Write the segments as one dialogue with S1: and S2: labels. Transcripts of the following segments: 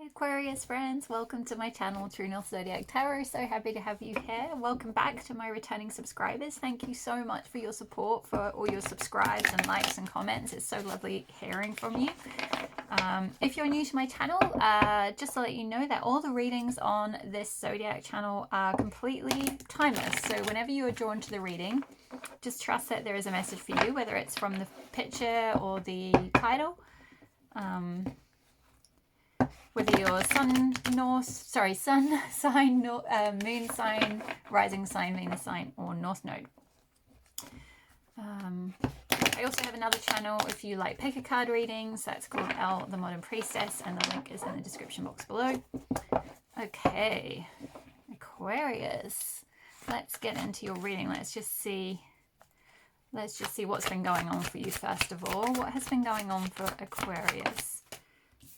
S1: Aquarius friends, welcome to my channel, True North Zodiac Tarot. So happy to have you here. Welcome back to my returning subscribers. Thank you so much for your support, for all your subscribes and likes and comments. It's so lovely hearing from you. If you're new to my channel, just to let you know that all the readings on this Zodiac channel are completely timeless. So whenever you are drawn to the reading, just trust that there is a message for you, whether it's from the picture or the title. Whether you're sun sign, moon sign, rising sign, Venus sign, or north node. I also have another channel if you like pick a card readings. That's called Elle, the Modern Priestess, and the link is in the description box below. Okay, Aquarius. Let's get into your reading. Let's just see what's been going on for you first of all. What has been going on for Aquarius?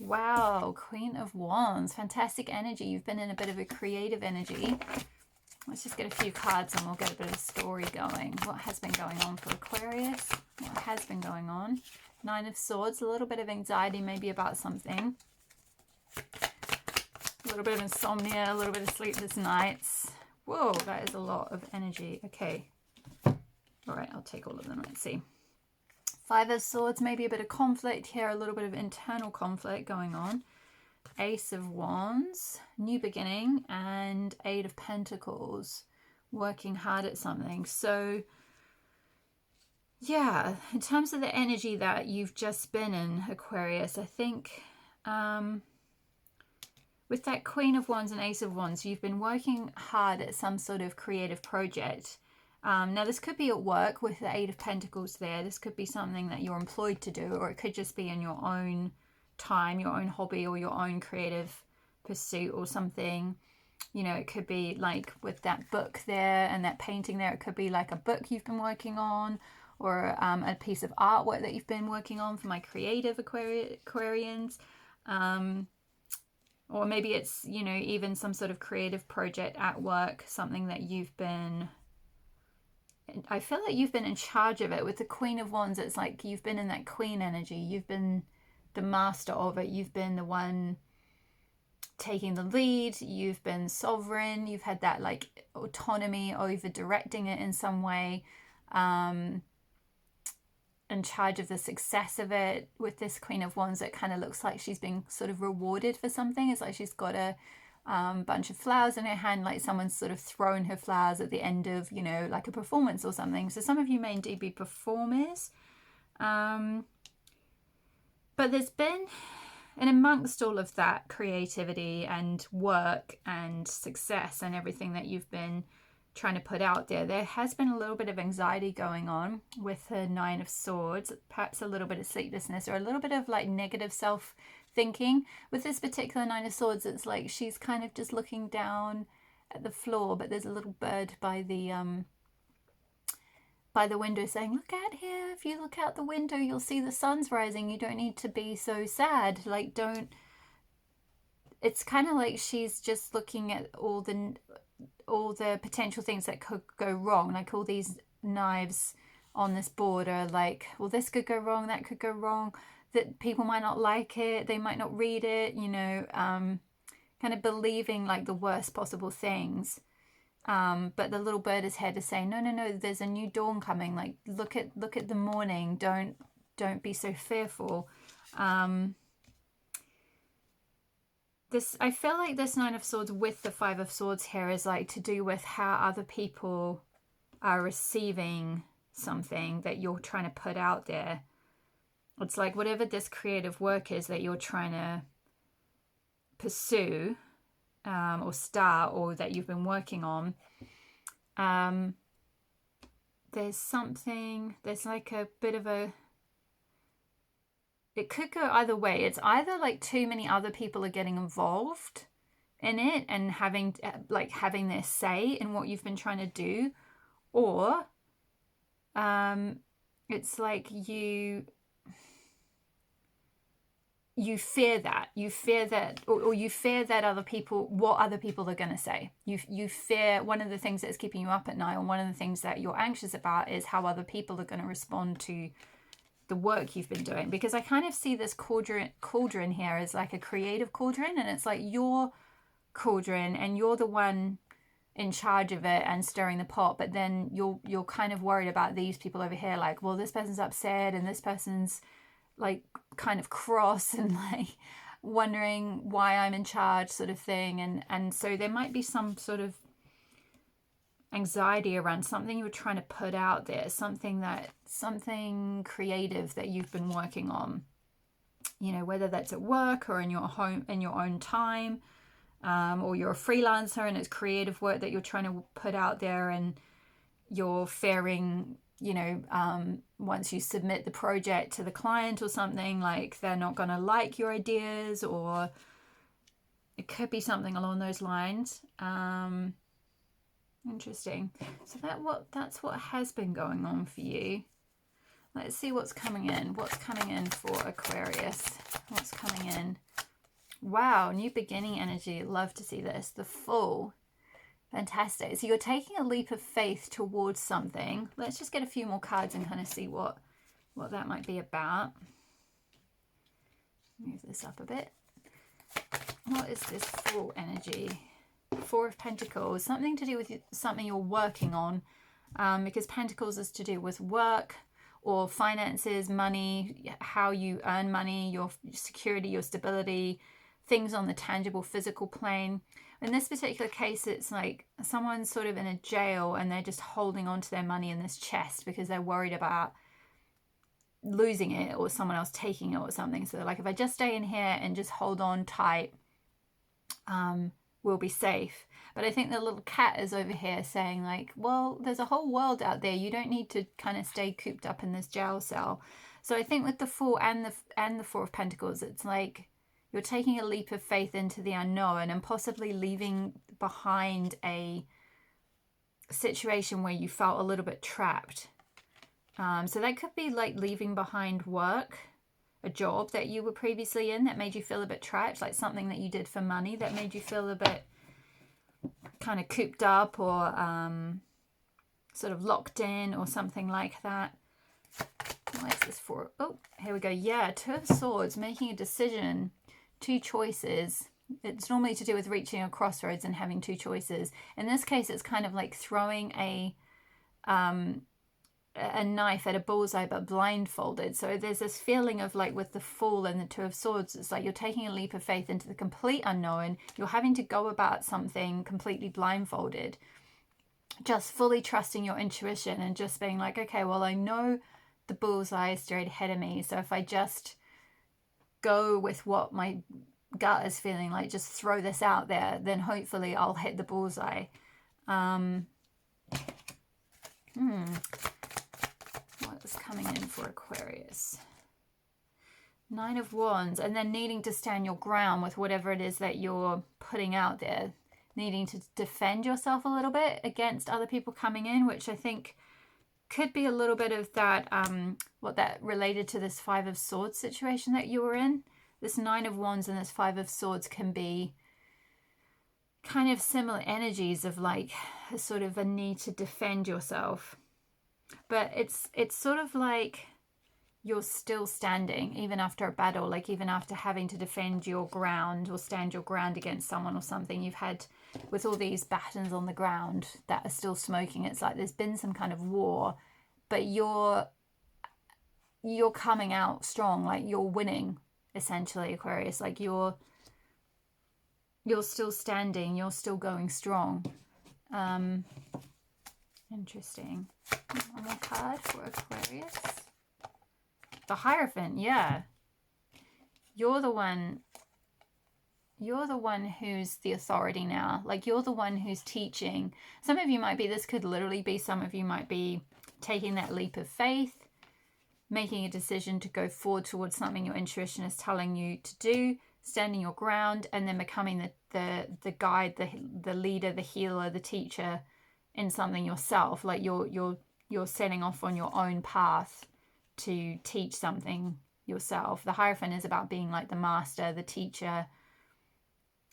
S1: Wow, Queen of Wands. Fantastic energy. You've been in a bit of a creative energy. Let's just get a few cards and we'll get a bit of a story going. What has been going on for Aquarius? What has been going on? Nine of Swords. A little bit of anxiety maybe about something. A little bit of insomnia. A little bit of sleepless nights. Whoa, that is a lot of energy. Okay. All right, I'll take all of them. Let's see. Five of Swords, maybe a bit of conflict here, a little bit of internal conflict going on. Ace of Wands, new beginning, and Eight of Pentacles, working hard at something. So, yeah, in terms of the energy that you've just been in, Aquarius, I think with that Queen of Wands and Ace of Wands, you've been working hard at some sort of creative project. Now, this could be at work with the Eight of Pentacles there. This could be something that you're employed to do, or it could just be in your own time, your own hobby, or your own creative pursuit or something. You know, it could be like with that book there and that painting there. It could be like a book you've been working on, or a piece of artwork that you've been working on for my creative Aquarians. Or maybe it's, you know, even some sort of creative project at work, something that you've been... I feel like you've been in charge of it. With the Queen of Wands, it's like you've been in that queen energy. You've been the master of it. You've been the one taking the lead. You've been sovereign. You've had that like autonomy over directing it in some way. In charge of the success of it. With this Queen of Wands, it kind of looks like she's being sort of rewarded for something. It's like she's got a bunch of flowers in her hand, like someone's sort of thrown her flowers at the end of, you know, like a performance or something. So some of you may indeed be performers. But there's been, and amongst all of that creativity and work and success and everything that you've been trying to put out there, there has been a little bit of anxiety going on with the Nine of Swords, perhaps a little bit of sleeplessness or a little bit of like negative self-thinking. With this particular Nine of Swords, it's like she's kind of just looking down at the floor, but there's a little bird by the window saying, look out here, if you look out the window you'll see the sun's rising, you don't need to be so sad, like don't. It's kind of like she's just looking at all the potential things that could go wrong, like all these knives on this board are like, well, this could go wrong, that could go wrong, that people might not like it, they might not read it, you know, kind of believing like the worst possible things. But the little bird is here to say, no, there's a new dawn coming, like look at the morning, don't be so fearful. I feel like this Nine of Swords with the Five of Swords here is like to do with how other people are receiving something that you're trying to put out there. It's like whatever this creative work is that you're trying to pursue or start, or that you've been working on, there's like a bit of a, it could go either way. It's either like too many other people are getting involved in it and having their say in what you've been trying to do, or it's like you fear that, or you fear that other people, what other people are going to say. You fear, one of the things that's keeping you up at night, and one of the things that you're anxious about is how other people are going to respond to the work you've been doing, because I kind of see this cauldron here as like a creative cauldron, and it's like your cauldron and you're the one in charge of it and stirring the pot, but then you're kind of worried about these people over here, like, well, this person's upset and this person's like kind of cross and like wondering why I'm in charge, sort of thing. And so there might be some sort of anxiety around something you were trying to put out there, something creative that you've been working on, you know, whether that's at work or in your home, in your own time, or you're a freelancer and it's creative work that you're trying to put out there, and you're fearing, you know, once you submit the project to the client or something, like they're not going to like your ideas, or it could be something along those lines. Interesting. So that's what has been going on for you. Let's see what's coming in. What's coming in for Aquarius? What's coming in? Wow, new beginning energy. Love to see this. The Fool. Fantastic. So you're taking a leap of faith towards something. Let's just get a few more cards and kind of see what that might be about. Move this up a bit. What is this Fool energy? Four of Pentacles. Something to do with something you're working on, because Pentacles is to do with work or finances, money, how you earn money, your security, your stability, things on the tangible physical plane. In this particular case, it's like someone's sort of in a jail and they're just holding on to their money in this chest because they're worried about losing it or someone else taking it or something. So they're like, if I just stay in here and just hold on tight, we'll be safe. But I think the little cat is over here saying like, well, there's a whole world out there. You don't need to kind of stay cooped up in this jail cell. So I think with the Fool and the Four of Pentacles, it's like you're taking a leap of faith into the unknown and possibly leaving behind a situation where you felt a little bit trapped. So that could be like leaving behind work, a job that you were previously in that made you feel a bit trapped, like something that you did for money that made you feel a bit kind of cooped up or sort of locked in or something like that. What is this for? Oh, here we go. Yeah, Two of Swords, making a decision, two choices. It's normally to do with reaching a crossroads and having two choices. In this case, it's kind of like throwing a knife at a bullseye but blindfolded. So there's this feeling of like with the Fool and the Two of Swords, it's like you're taking a leap of faith into the complete unknown. You're having to go about something completely blindfolded, just fully trusting your intuition and just being like, okay, well, I know the bullseye is straight ahead of me, so if I just go with what my gut is feeling like, just throw this out there, then hopefully I'll hit the bullseye. What is coming in for Aquarius? Nine of Wands, and then needing to stand your ground with whatever it is that you're putting out there, needing to defend yourself a little bit against other people coming in, which I think could be a little bit of that, what that related to this Five of Swords situation that you were in. This Nine of Wands and this Five of Swords can be kind of similar energies of like a sort of a need to defend yourself. But it's sort of like you're still standing even after a battle, like even after having to defend your ground or stand your ground against someone or something. You've had, with all these battens on the ground that are still smoking, it's like there's been some kind of war, but you're coming out strong, like you're winning essentially, Aquarius. Like you're still standing, you're still going strong. Interesting. One more card for Aquarius. The Hierophant, yeah. You're the one who's the authority now. Like you're the one who's teaching. Some of you might be, this could literally be, some of you might be taking that leap of faith, making a decision to go forward towards something your intuition is telling you to do, standing your ground, and then becoming the guide, the leader, the healer, the teacher in something yourself. Like you're setting off on your own path to teach something yourself. The Hierophant is about being like the master, the teacher,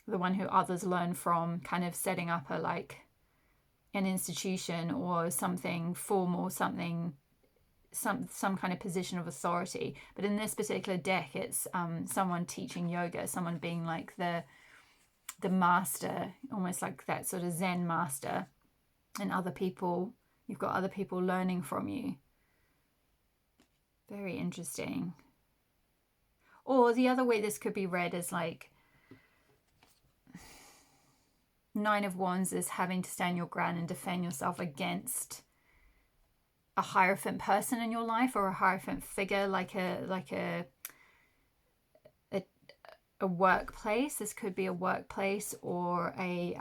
S1: the one who others learn from, kind of setting up a like an institution or something formal, something some kind of position of authority. But in this particular deck, it's someone teaching yoga, someone being like the master, almost like that sort of Zen master, and other people, you've got other people learning from you. Very interesting. Or the other way this could be read is like Nine of Wands is having to stand your ground and defend yourself against a Hierophant person in your life, or a Hierophant figure, like a workplace. This could be a workplace, or a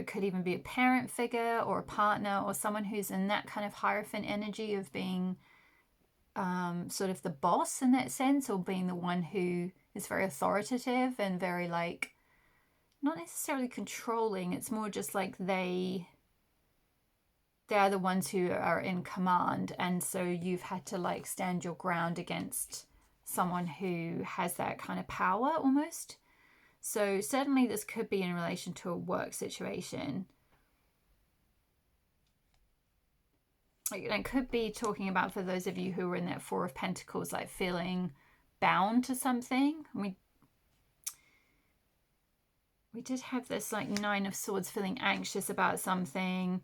S1: could even be a parent figure or a partner, or someone who's in that kind of Hierophant energy of being sort of the boss in that sense, or being the one who is very authoritative and very like, not necessarily controlling. It's more just like they're the ones who are in command, and so you've had to like stand your ground against someone who has that kind of power almost. So certainly this could be in relation to a work situation. It could be talking about, for those of you who are in that Four of Pentacles, like feeling bound to something. We did have this like Nine of Swords, feeling anxious about something,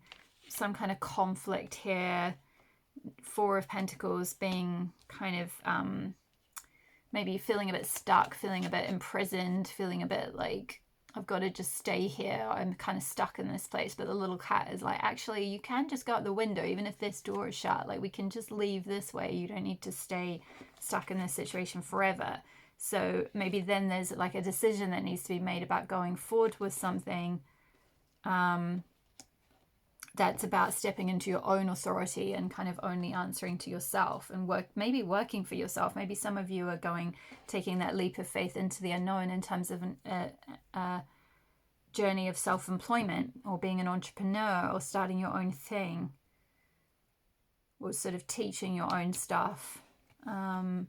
S1: some kind of conflict here. Four of Pentacles being kind of maybe feeling a bit stuck, feeling a bit imprisoned, feeling a bit like, I've got to just stay here, I'm kind of stuck in this place. But the little cat is like, actually, you can just go out the window, even if this door is shut. Like, we can just leave this way. You don't need to stay stuck in this situation forever. So maybe then there's like a decision that needs to be made about going forward with something that's about stepping into your own authority and kind of only answering to yourself, and maybe working for yourself. Maybe some of you are taking that leap of faith into the unknown in terms of a journey of self-employment, or being an entrepreneur, or starting your own thing, or sort of teaching your own stuff. I'm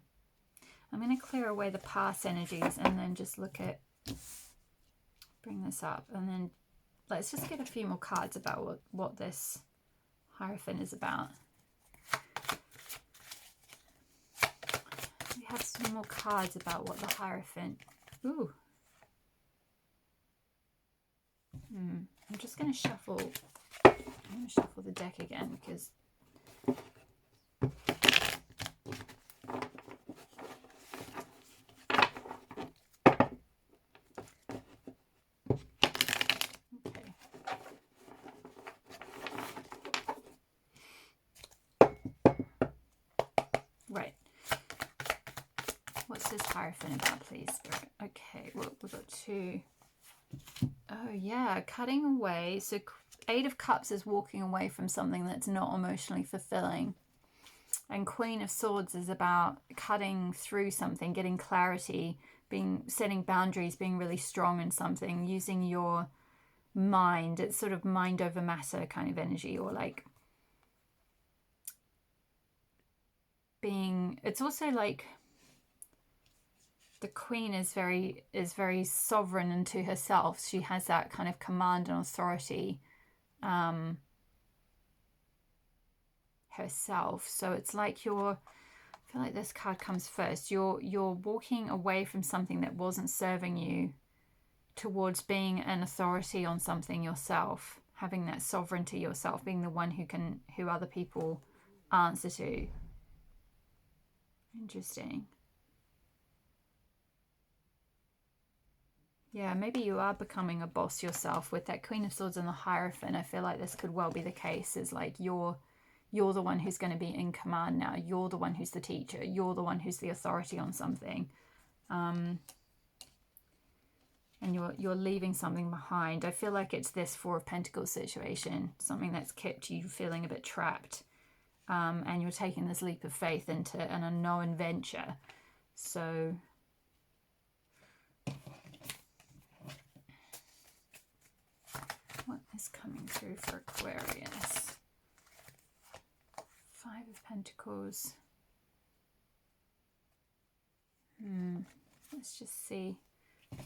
S1: going to clear away the past energies and then just bring this up, and then let's just get a few more cards about what this Hierophant is about. We have some more cards about what the Hierophant... Ooh. I'm just going to shuffle... I'm going to shuffle the deck again, because... Right. What's this Hierophant about, please, Spirit? Okay, well, we've got two. Oh, yeah, cutting away. So Eight of Cups is walking away from something that's not emotionally fulfilling. And Queen of Swords is about cutting through something, getting clarity, setting boundaries, being really strong in something, using your mind. It's sort of mind over matter kind of energy, or like it's also like the Queen is very sovereign into herself. She has that kind of command and authority herself. So it's like I feel like this card comes first. You're walking away from something that wasn't serving you towards being an authority on something yourself, having that sovereignty yourself, being the one who other people answer to. Interesting. Yeah, maybe you are becoming a boss yourself with that Queen of Swords and the Hierophant. I feel like this could well be the case. Is like you're the one who's going to be in command now. You're the one who's the teacher. You're the one who's the authority on something, and you're leaving something behind. I feel like it's this Four of Pentacles situation, something that's kept you feeling a bit trapped. And you're taking this leap of faith into an unknown venture. So what is coming through for Aquarius? Five of Pentacles. Let's just see.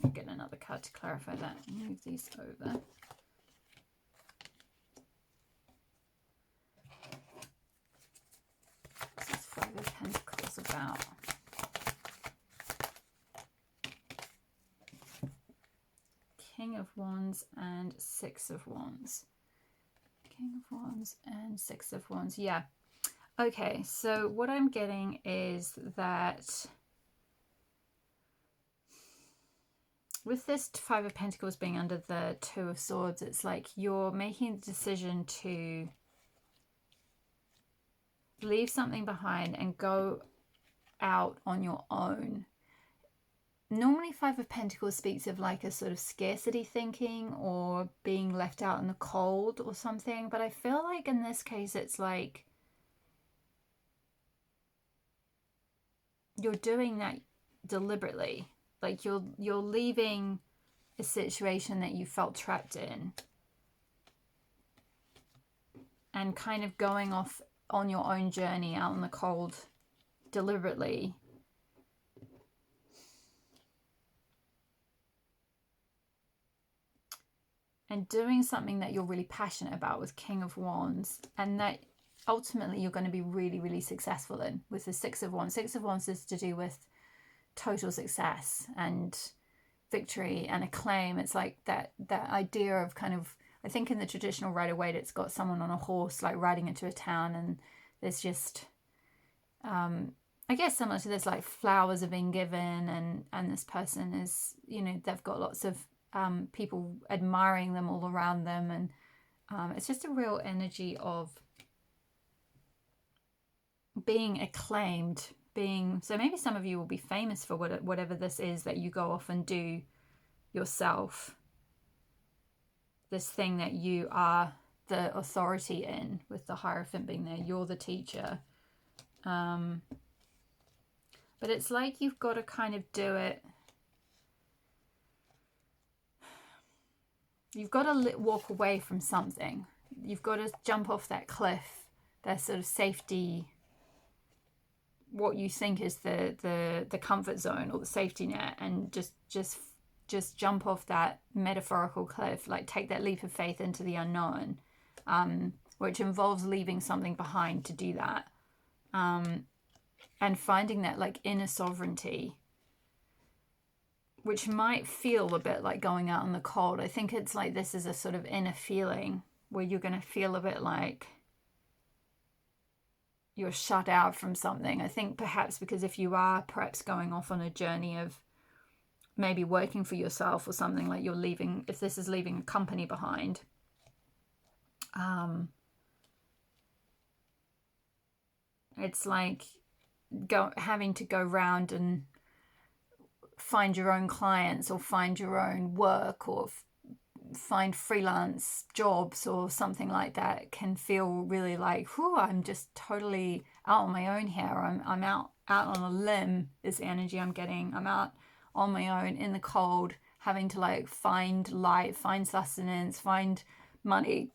S1: I'll get another card to clarify that. Move these over. of Wands and Six of Wands. King of Wands and Six of Wands. Yeah. Okay, so what I'm getting is that with this Five of Pentacles being under the Two of Swords, it's like you're making the decision to leave something behind and go out on your own. Normally Five of Pentacles speaks of like a sort of scarcity thinking or being left out in the cold or something, but I feel like in this case it's like you're doing that deliberately. Like you're leaving a situation that you felt trapped in and kind of going off on your own journey out in the cold deliberately. And doing something that you're really passionate about with King of Wands, and that ultimately you're going to be really, really successful in with the Six of Wands. Six of Wands is to do with total success and victory and acclaim. It's like that idea of kind of, I think in the traditional Rider-Waite, it's got someone on a horse like riding into a town, and there's just I guess similar to this, like flowers are being given, and this person is, you know, they've got lots of people admiring them all around them, and it's just a real energy of being acclaimed, being, so maybe some of you will be famous for whatever this is that you go off and do yourself, this thing that you are the authority in, with the Hierophant being there, you're the teacher. But it's like you've got to kind of do it. You've got to walk away from something. You've got to jump off that cliff, that sort of safety, what you think is the comfort zone or the safety net, and just jump off that metaphorical cliff, like take that leap of faith into the unknown, which involves leaving something behind to do that, and finding that like inner sovereignty, which might feel a bit like going out in the cold. I think it's like this is a sort of inner feeling where you're going to feel a bit like you're shut out from something. I think perhaps because if you are perhaps going off on a journey of maybe working for yourself or something, like you're leaving, if this is leaving a company behind, it's like having to go round and find your own clients or find your own work or find freelance jobs or something like that can feel really like, whew, I'm just totally out on my own here. I'm out on a limb is the energy I'm getting. I'm out on my own in the cold, having to like find light, find sustenance, find money.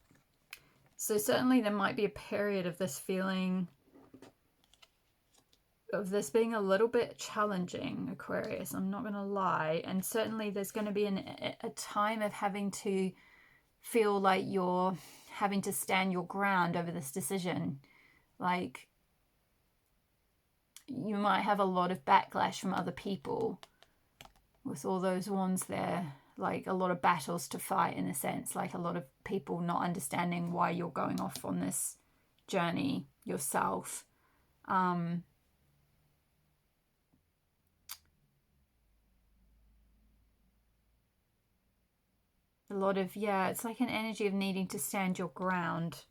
S1: So certainly there might be a period of this feeling of this being a little bit challenging, Aquarius, I'm not going to lie. And certainly there's going to be a time of having to feel like you're having to stand your ground over this decision. Like you might have a lot of backlash from other people with all those wands there, like a lot of battles to fight in a sense, like a lot of people not understanding why you're going off on this journey yourself. A lot of, yeah, it's like an energy of needing to stand your ground.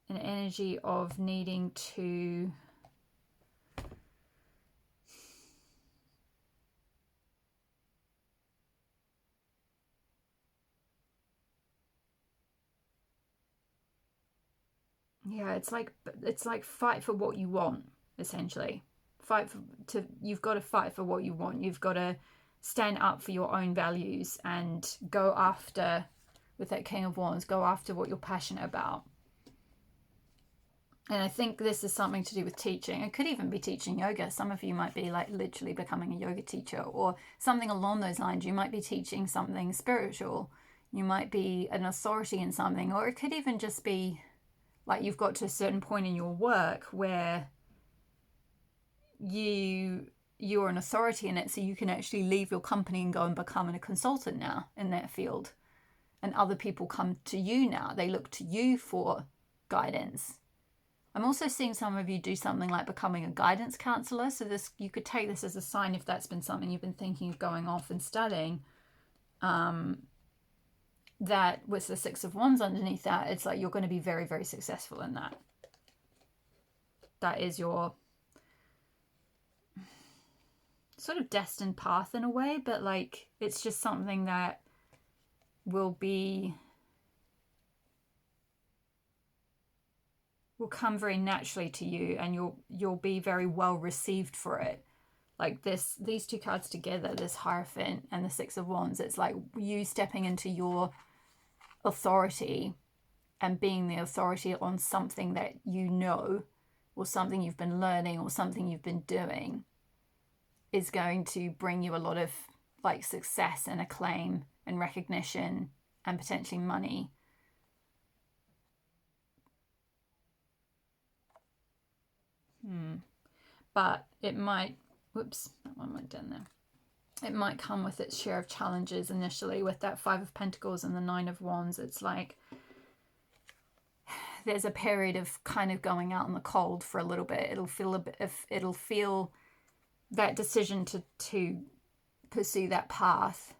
S1: An energy of needing to yeah, it's like fight for what you want, essentially. You've got to fight for what you want. You've got to stand up for your own values and go after, with that King of Wands, go after what you're passionate about. And I think this is something to do with teaching. It could even be teaching yoga. Some of you might be like literally becoming a yoga teacher or something along those lines. You might be teaching something spiritual. You might be an authority in something, or it could even just be like you've got to a certain point in your work where you you're an authority in it, so you can actually leave your company and go and become a consultant now in that field. And other people come to you now. They look to you for guidance. I'm also seeing some of you do something like becoming a guidance counselor. So this, you could take this as a sign, if that's been something you've been thinking of going off and studying, that with the Six of Wands underneath that, it's like you're going to be very, very successful in that. That is your sort of destined path in a way, but like it's just something that will come very naturally to you, and you'll be very well received for it. Like these two cards together, this Hierophant and the Six of Wands, it's like you stepping into your authority and being the authority on something that you know, or something you've been learning, or something you've been doing, is going to bring you a lot of like success and acclaim and recognition and potentially money. But it might, whoops, that one went down there. It might come with its share of challenges initially. With that Five of Pentacles and the Nine of Wands, it's like there's a period of kind of going out in the cold for a little bit. It'll feel that decision to pursue that path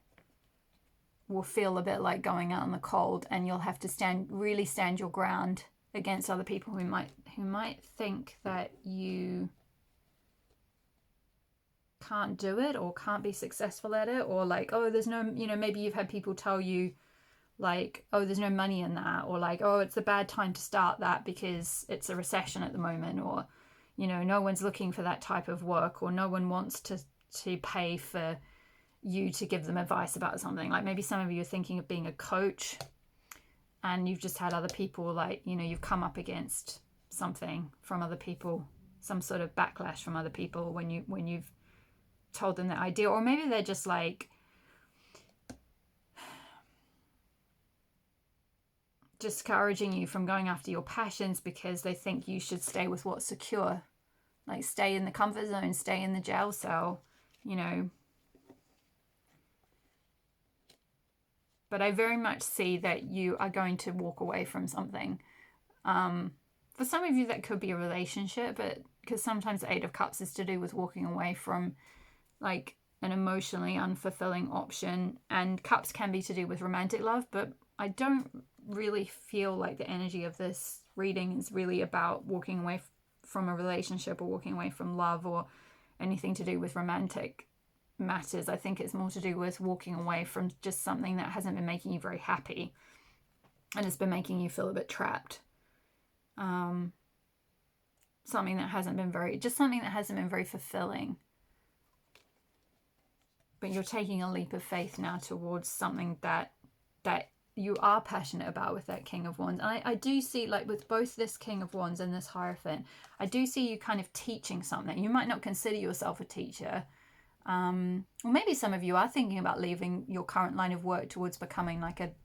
S1: will feel a bit like going out in the cold, and you'll have to really stand your ground against other people who might think that you can't do it or can't be successful at it, or like, oh, there's no, maybe you've had people tell you like, oh, there's no money in that, or like, oh, it's a bad time to start that because it's a recession at the moment, or no one's looking for that type of work, or no one wants to pay for you to give them advice about something. Like maybe some of you are thinking of being a coach, and you've just had other people like, you've come up against something from other people, some sort of backlash from other people when you've told them that idea. Or maybe they're just like discouraging you from going after your passions because they think you should stay with what's secure, like stay in the comfort zone, stay in the jail cell, but I very much see that you are going to walk away from something. For some of you that could be a relationship, but because sometimes the Eight of Cups is to do with walking away from like an emotionally unfulfilling option, and Cups can be to do with romantic love, but I don't really feel like the energy of this reading is really about walking away from a relationship or walking away from love or anything to do with romantic matters. I think it's more to do with walking away from just something that hasn't been making you very happy, and it's been making you feel a bit trapped. Something that hasn't been very fulfilling. But you're taking a leap of faith now towards something that you are passionate about with that King of Wands. And I do see, like with both this King of Wands and this Hierophant, I do see you kind of teaching something. You might not consider yourself a teacher. Or maybe some of you are thinking about leaving your current line of work towards becoming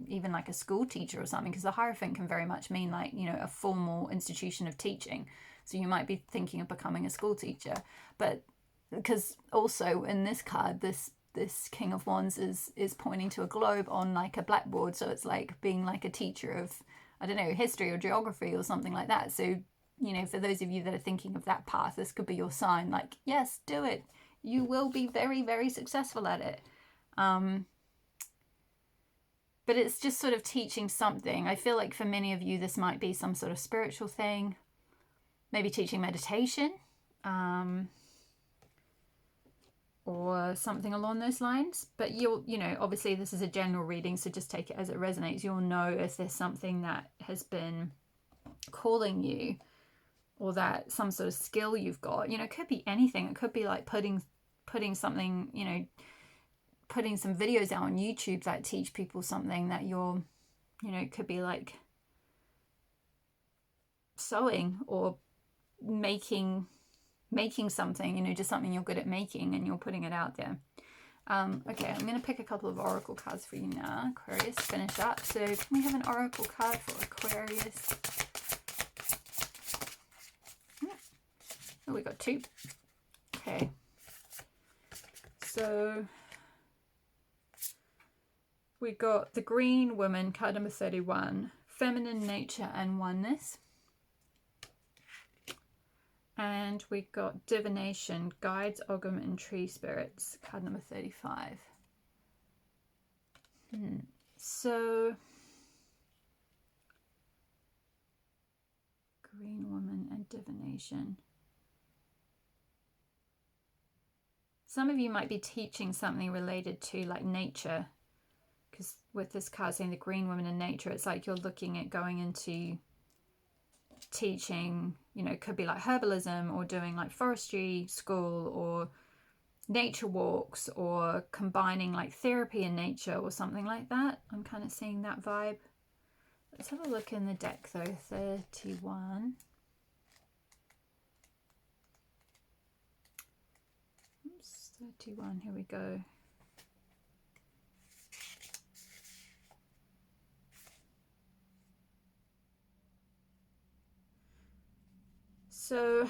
S1: even like a school teacher or something, because the Hierophant can very much mean like, a formal institution of teaching. So you might be thinking of becoming a school teacher. But because also in this card, this King of Wands is pointing to a globe on like a blackboard, so it's like being like a teacher of, I don't know, history or geography or something like that. So for those of you that are thinking of that path, this could be your sign, like, yes, do it, you will be very, very successful at it. But it's just sort of teaching something. I feel like for many of you this might be some sort of spiritual thing, maybe teaching meditation, or something along those lines. But you'll, obviously this is a general reading, so just take it as it resonates. You'll know if there's something that has been calling you, or that some sort of skill you've got. It could be anything. It could be like putting something, putting some videos out on YouTube that teach people something that you're, it could be like sewing or making something, just something you're good at making and you're putting it out there. Okay, I'm going to pick a couple of oracle cards for you now, Aquarius, finish up. So can we have an oracle card for Aquarius? Oh, we got two. Okay. So we got the Green Woman, card number 31, Feminine Nature and Oneness. And we got Divination, Guides, Ogham and Tree Spirits, card number 35. So, Green Woman and Divination. Some of you might be teaching something related to like nature, because with this card saying the Green Woman and nature, it's like you're looking at going into teaching, you know, it could be like herbalism or doing like forestry school or nature walks or combining like therapy and nature or something like that. I'm kind of seeing that vibe. Let's have a look in the deck though. 31. Oops, 31, here we go. So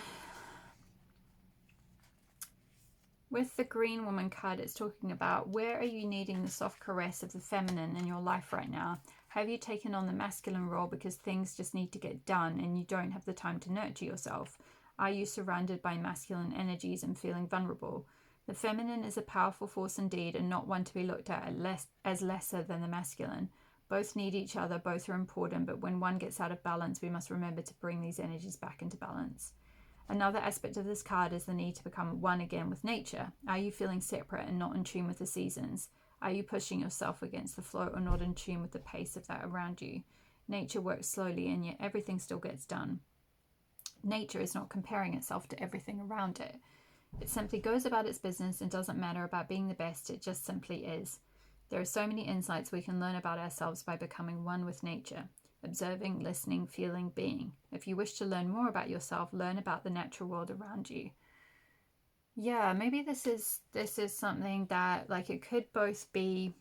S1: with the Green Woman card, it's talking about where are you needing the soft caress of the feminine in your life right now? Have you taken on the masculine role because things just need to get done and you don't have the time to nurture yourself? Are you surrounded by masculine energies and feeling vulnerable? The feminine is a powerful force indeed and not one to be looked at as lesser than the masculine. Both need each other, both are important, but when one gets out of balance, we must remember to bring these energies back into balance. Another aspect of this card is the need to become one again with nature. Are you feeling separate and not in tune with the seasons? Are you pushing yourself against the flow or not in tune with the pace of that around you? Nature works slowly and yet everything still gets done. Nature is not comparing itself to everything around it. It simply goes about its business and doesn't matter about being the best, it just simply is. There are so many insights we can learn about ourselves by becoming one with nature. Observing, listening, feeling, being. If you wish to learn more about yourself, learn about the natural world around you. Yeah, maybe this is something that like it could both be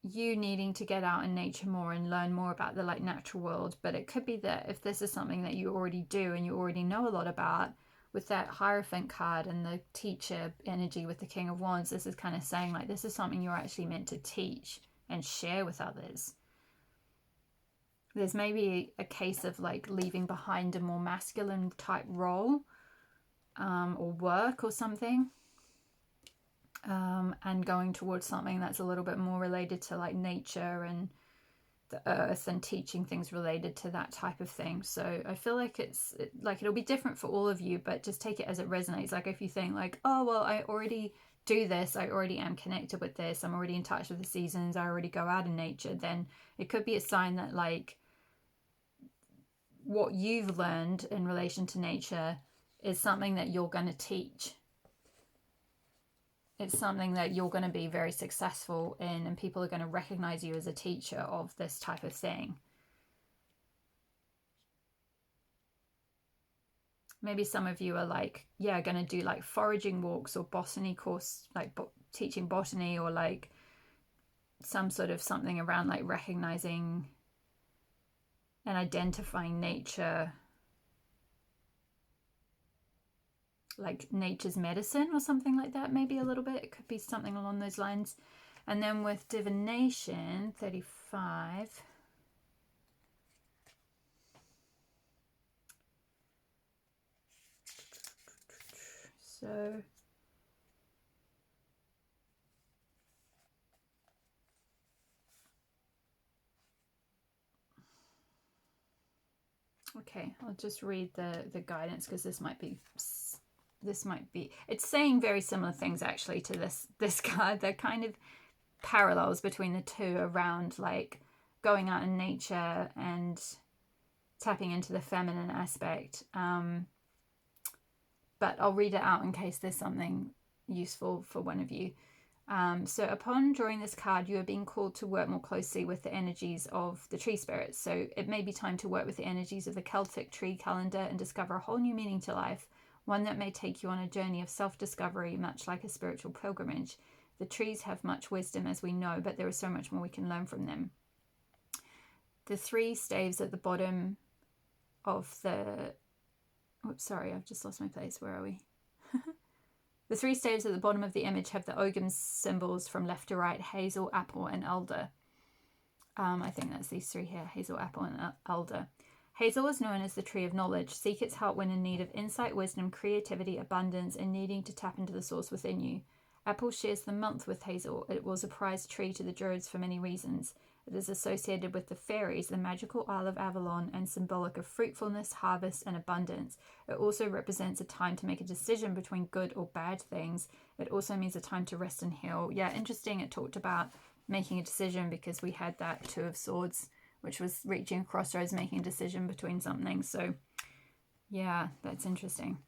S1: you needing to get out in nature more and learn more about the like natural world, but it could be that if this is something that you already do and you already know a lot about, with that Hierophant card and the teacher energy with the King of Wands, this is kind of saying like this is something you're actually meant to teach and share with others. There's maybe a case of like leaving behind a more masculine type role or work or something, and going towards something that's a little bit more related to like nature and the earth and teaching things related to that type of thing. So I feel like it'll be different for all of you, but just take it as it resonates. Like if you think like, oh well, I already do this, I already am connected with this, I'm already in touch with the seasons, I already go out in nature, then it could be a sign that like what you've learned in relation to nature is something that you're going to teach. It's something that you're going to be very successful in, and people are going to recognize you as a teacher of this type of thing. Maybe some of you are like, yeah, going to do like foraging walks or botany course, like teaching botany, or like some sort of something around like recognizing and identifying nature, like nature's medicine or something like that, maybe a little bit. It could be something along those lines. And then with Divination, 35. So okay, I'll just read the guidance because this might be it's saying very similar things actually to this card. They're kind of parallels between the two around like going out in nature and tapping into the feminine aspect. But I'll read it out in case there's something useful for one of you. So upon drawing this card, you are being called to work more closely with the energies of the tree spirits. So it may be time to work with the energies of the Celtic tree calendar and discover a whole new meaning to life, one that may take you on a journey of self-discovery, much like a spiritual pilgrimage. The trees have much wisdom, as we know, but there is so much more we can learn from them. The three staves at the bottom of the... Oops, sorry, I've just lost my place. Where are we? The three staves at the bottom of the image have the Ogham symbols from left to right: hazel, apple, and elder. I think that's these three here: hazel, apple, and elder. Hazel is known as the tree of knowledge. Seek its help when in need of insight, wisdom, creativity, abundance, and needing to tap into the source within you. Apple shares the month with hazel. It was a prized tree to the Druids for many reasons. It is associated with the fairies, the magical Isle of Avalon, and symbolic of fruitfulness, harvest, and abundance. It also represents a time to make a decision between good or bad things. It also means a time to rest and heal. Yeah, interesting. It talked about making a decision because we had that Two of Swords, which was reaching a crossroads, making a decision between something. So yeah, that's interesting.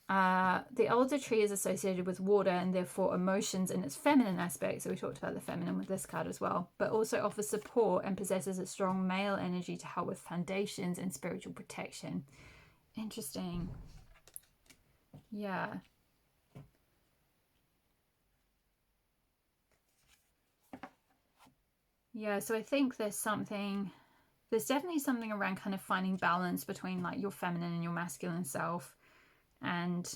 S1: The elder tree is associated with water and therefore emotions in its feminine aspect. So we talked about the feminine with this card as well, but also offers support and possesses a strong male energy to help with foundations and spiritual protection. Interesting. Yeah. Yeah, so I think there's definitely something around kind of finding balance between like your feminine and your masculine self, and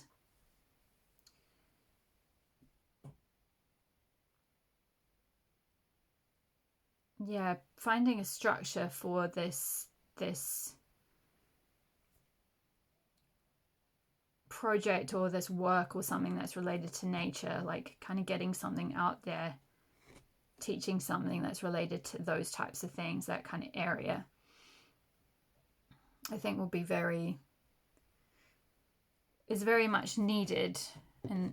S1: yeah, finding a structure for this project or this work or something that's related to nature, like kind of getting something out there, teaching something that's related to those types of things, that kind of area, I think will be is very much needed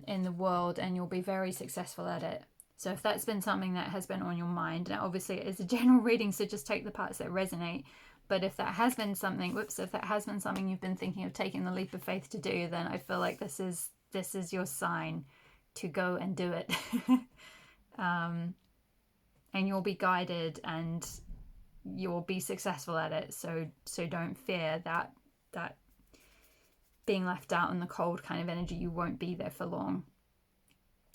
S1: in the world, and you'll be very successful at it. So if that's been something that has been on your mind, now obviously it is a general reading, so just take the parts that resonate. But if that has been something, if that has been something you've been thinking of taking the leap of faith to do, then I feel like this is your sign to go and do it. And you'll be guided and you'll be successful at it. So don't fear that being left out in the cold kind of energy. You won't be there for long.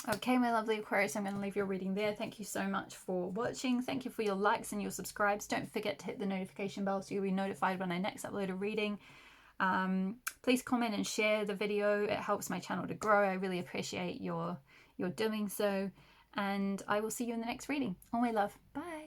S1: Okay, my lovely Aquarius, I'm going to leave your reading there. Thank you so much for watching. Thank you for your likes and your subscribes. Don't forget to hit the notification bell so you'll be notified when I next upload a reading. Please comment and share the video. It helps my channel to grow. I really appreciate your doing so. And I will see you in the next reading. All my love. Bye.